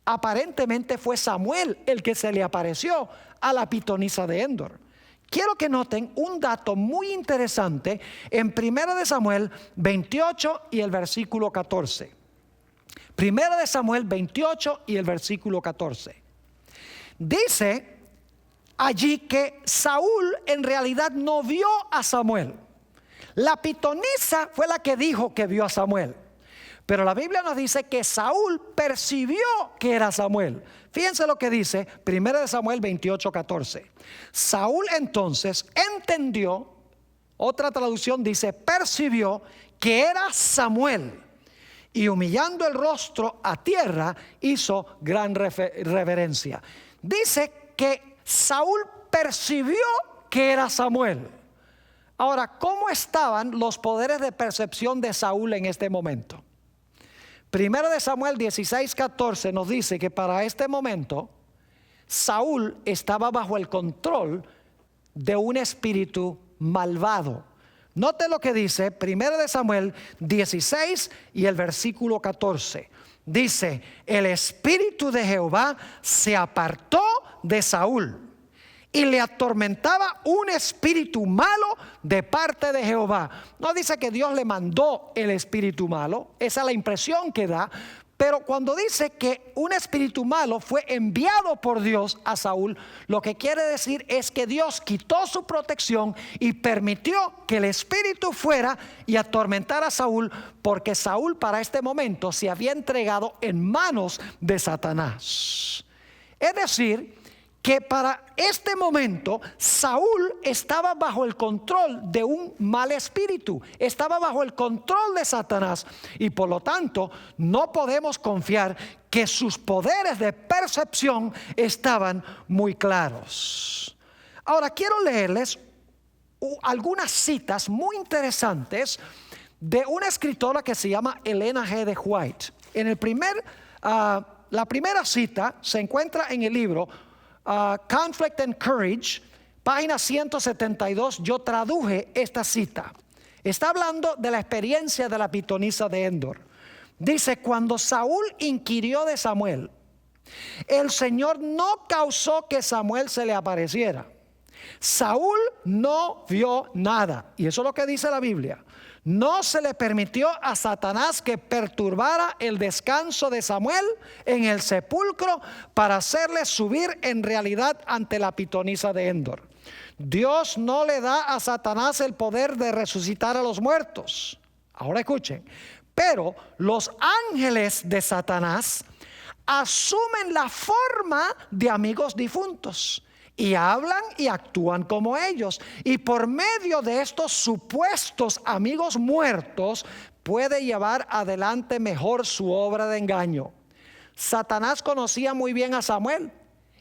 aparentemente fue Samuel el que se le apareció a la pitonisa de Endor. Quiero que noten un dato muy interesante en 1 de Samuel 28 y el versículo 14. 1 de Samuel 28 y el versículo 14. Dice allí que Saúl en realidad no vio a Samuel. La pitonisa fue la que dijo que vio a Samuel. Pero la Biblia nos dice que Saúl percibió que era Samuel. Fíjense lo que dice 1 de Samuel 28, 14. Saúl entonces entendió, otra traducción dice percibió, que era Samuel, y humillando el rostro a tierra hizo gran reverencia. Dice que Saúl percibió que era Samuel. Ahora, ¿cómo estaban los poderes de percepción de Saúl en este momento? Primero de Samuel 16, 14 nos dice que para este momento Saúl estaba bajo el control de un espíritu malvado. Note lo que dice Primero de Samuel 16 y el versículo 14. Dice: el espíritu de Jehová se apartó de Saúl y le atormentaba un espíritu malo de parte de Jehová. No dice que Dios le mandó el espíritu malo, esa es la impresión que da. Pero cuando dice que un espíritu malo fue enviado por Dios a Saúl, lo que quiere decir es que Dios quitó su protección y permitió que el espíritu fuera y atormentara a Saúl, porque Saúl para este momento se había entregado en manos de Satanás. Es decir, que para este momento Saúl estaba bajo el control de un mal espíritu, estaba bajo el control de Satanás, y por lo tanto no podemos confiar que sus poderes de percepción estaban muy claros. Ahora quiero leerles algunas citas muy interesantes de una escritora que se llama Elena G. de White. La primera cita se encuentra en el libro Conflict and Courage, página 172. Yo traduje esta cita. Está hablando de la experiencia de la pitonisa de Endor. Dice: cuando Saúl inquirió de Samuel, el Señor no causó que Samuel se le apareciera. Saúl no vio nada, y eso es lo que dice la Biblia. No se le permitió a Satanás que perturbara el descanso de Samuel en el sepulcro para hacerle subir en realidad ante la pitonisa de Endor. Dios no le da a Satanás el poder de resucitar a los muertos. Ahora escuchen, pero los ángeles de Satanás asumen la forma de amigos difuntos y hablan y actúan como ellos. Y por medio de estos supuestos amigos muertos puede llevar adelante mejor su obra de engaño. Satanás conocía muy bien a Samuel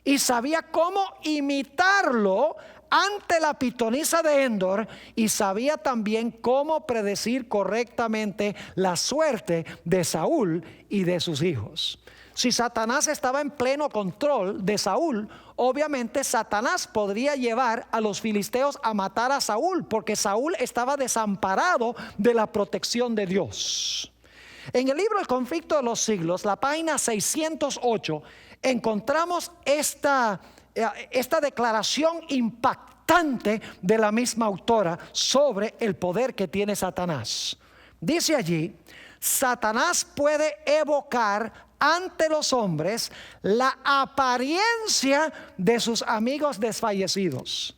y sabía cómo imitarlo ante la pitonisa de Endor, y sabía también cómo predecir correctamente la suerte de Saúl y de sus hijos. Si Satanás estaba en pleno control de Saúl, obviamente Satanás podría llevar a los filisteos a matar a Saúl, porque Saúl estaba desamparado de la protección de Dios. En el libro El conflicto de los siglos, la página 608, encontramos esta declaración impactante de la misma autora sobre el poder que tiene Satanás. Dice allí: Satanás puede evocar ante los hombres la apariencia de sus amigos desfallecidos.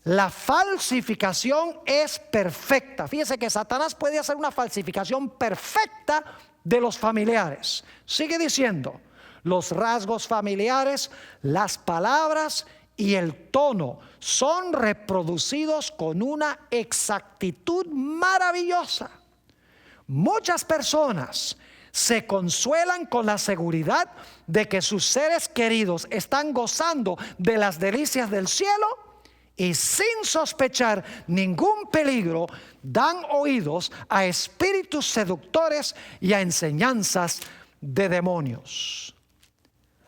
La falsificación es perfecta. Fíjese que Satanás puede hacer una falsificación perfecta de los familiares. Sigue diciendo: los rasgos familiares, las palabras y el tono son reproducidos con una exactitud maravillosa. Muchas personas se consuelan con la seguridad de que sus seres queridos están gozando de las delicias del cielo, y sin sospechar ningún peligro dan oídos a espíritus seductores y a enseñanzas de demonios.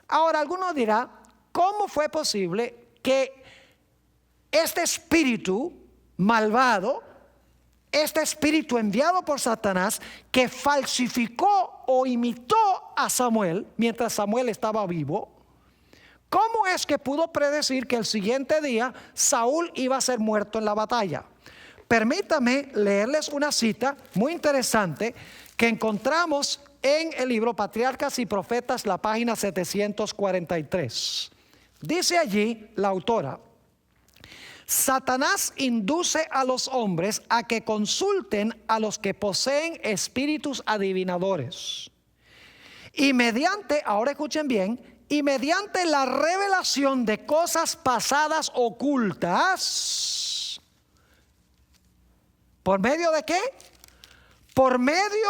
Ahora, alguno dirá: ¿cómo fue posible que este espíritu malvado, este espíritu enviado por Satanás, que falsificó o imitó a Samuel mientras Samuel estaba vivo, cómo es que pudo predecir que el siguiente día Saúl iba a ser muerto en la batalla? Permítame leerles una cita muy interesante que encontramos en el libro Patriarcas y Profetas, la página 743. Dice allí la autora: Satanás induce a los hombres a que consulten a los que poseen espíritus adivinadores. Y mediante, ahora escuchen bien, y mediante la revelación de cosas pasadas ocultas. ¿Por medio de qué? Por medio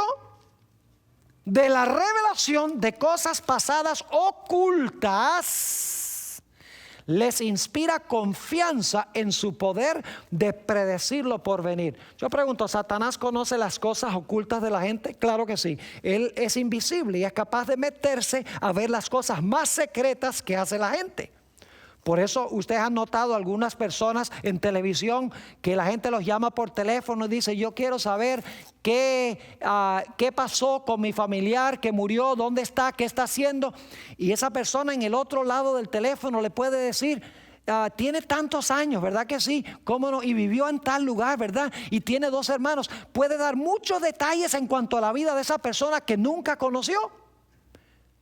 de la revelación de cosas pasadas ocultas, les inspira confianza en su poder de predecir lo por venir. Yo pregunto: ¿Satanás conoce las cosas ocultas de la gente? Claro que sí. Él es invisible y es capaz de meterse a ver las cosas más secretas que hace la gente. Por eso ustedes han notado algunas personas en televisión que la gente los llama por teléfono y dice: yo quiero saber qué pasó con mi familiar que murió, dónde está, qué está haciendo. Y esa persona en el otro lado del teléfono le puede decir: tiene tantos años, ¿verdad que sí? ¿Cómo no? Y vivió en tal lugar, ¿verdad? Y tiene 2 hermanos. Puede dar muchos detalles en cuanto a la vida de esa persona que nunca conoció.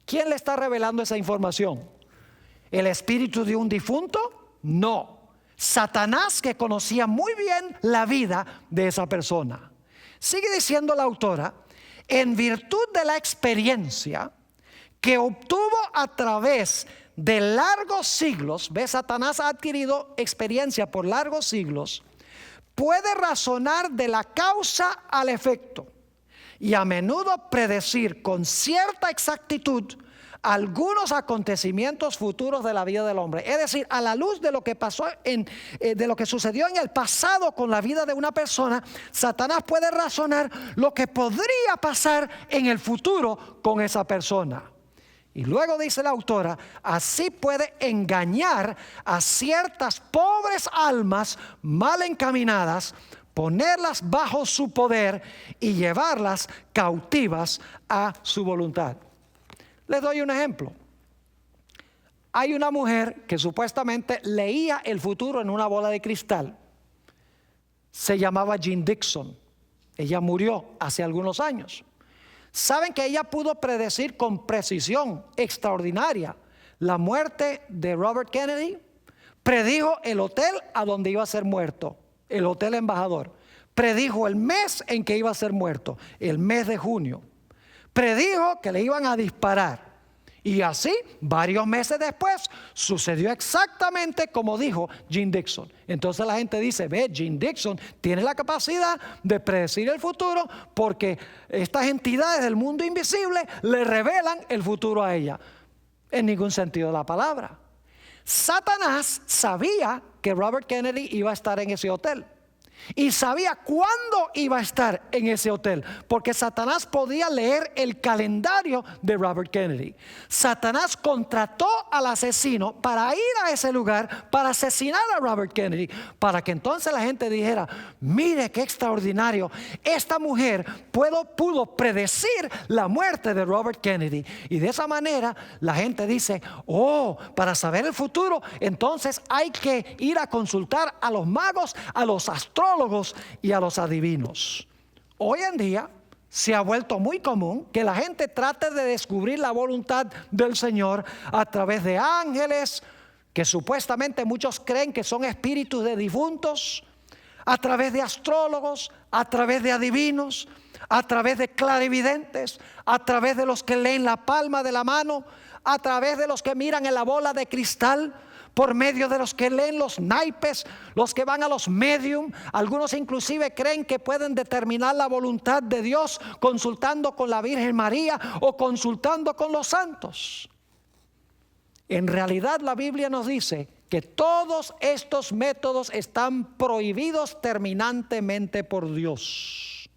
¿Quién le está revelando esa información? ¿El espíritu de un difunto? No. Satanás, que conocía muy bien la vida de esa persona. Sigue diciendo la autora: en virtud de la experiencia que obtuvo a través de largos siglos, ¿ves? Satanás ha adquirido experiencia por largos siglos, puede razonar de la causa al efecto y a menudo predecir con cierta exactitud algunos acontecimientos futuros de la vida del hombre. Es decir, a la luz de lo que pasó de lo que sucedió en el pasado con la vida de una persona, Satanás puede razonar lo que podría pasar en el futuro con esa persona. Y luego dice la autora: así puede engañar a ciertas pobres almas mal encaminadas, ponerlas bajo su poder y llevarlas cautivas a su voluntad. Les doy un ejemplo. hay una mujer que supuestamente leía el futuro en una bola de cristal. Se llamaba Jean Dixon. Ella murió hace algunos años. Saben que ella pudo predecir con precisión extraordinaria la muerte de Robert Kennedy. Predijo el hotel a donde iba a ser muerto, el Hotel Embajador. Predijo el mes en que iba a ser muerto, el mes de junio. Predijo que le iban a disparar. Y así, varios meses después, sucedió exactamente como dijo Jean Dixon. Entonces la gente dice, ve, Jean Dixon tiene la capacidad de predecir el futuro porque estas entidades del mundo invisible le revelan el futuro a ella. En ningún sentido de la palabra. Satanás sabía que Robert Kennedy iba a estar en ese hotel. Y sabía cuándo iba a estar en ese hotel, porque Satanás podía leer el calendario de Robert Kennedy. Satanás contrató al asesino para ir a ese lugar para asesinar a Robert Kennedy, para que entonces la gente dijera, mire qué extraordinario, esta mujer pudo predecir la muerte de Robert Kennedy. Y de esa manera la gente dice, oh, para saber el futuro, entonces hay que ir a consultar a los magos, a los astrólogos y a los adivinos. Hoy en día se ha vuelto muy común que la gente trate de descubrir la voluntad del Señor a través de ángeles, que supuestamente muchos creen que son espíritus de difuntos, a través de astrólogos, a través de adivinos, a través de clarividentes, a través de los que leen la palma de la mano, a través de los que miran en la bola de cristal, por medio de los que leen los naipes, los que van a los medium. Algunos inclusive creen que pueden determinar la voluntad de Dios consultando con la Virgen María o consultando con los santos. En realidad la Biblia nos dice que todos estos métodos están prohibidos terminantemente por Dios.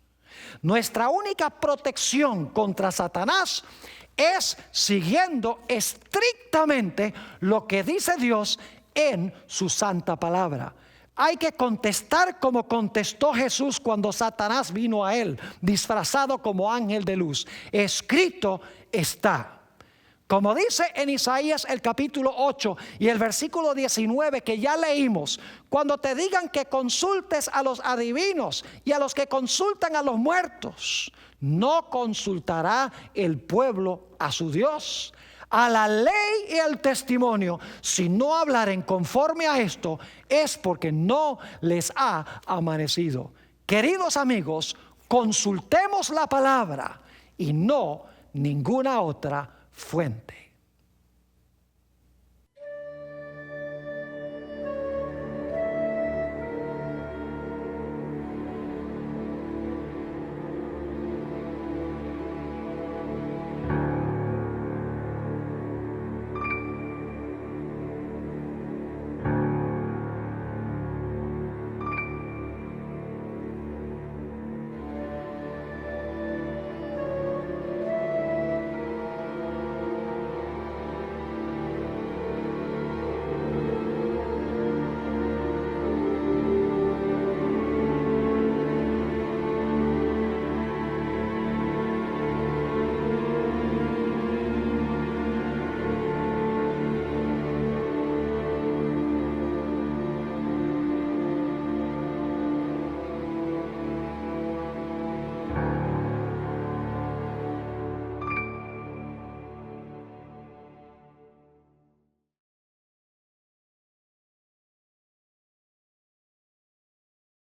Nuestra única protección contra Satanás es siguiendo estrictamente lo que dice Dios en su santa palabra. Hay que contestar como contestó Jesús cuando Satanás vino a él, disfrazado como ángel de luz. Escrito está. Como dice en Isaías el capítulo 8 y el versículo 19 que ya leímos, cuando te digan que consultes a los adivinos y a los que consultan a los muertos, no consultará el pueblo a su Dios, a la ley y al testimonio. Si no hablaren conforme a esto, es porque no les ha amanecido. Queridos amigos, consultemos la palabra y no ninguna otra fuente.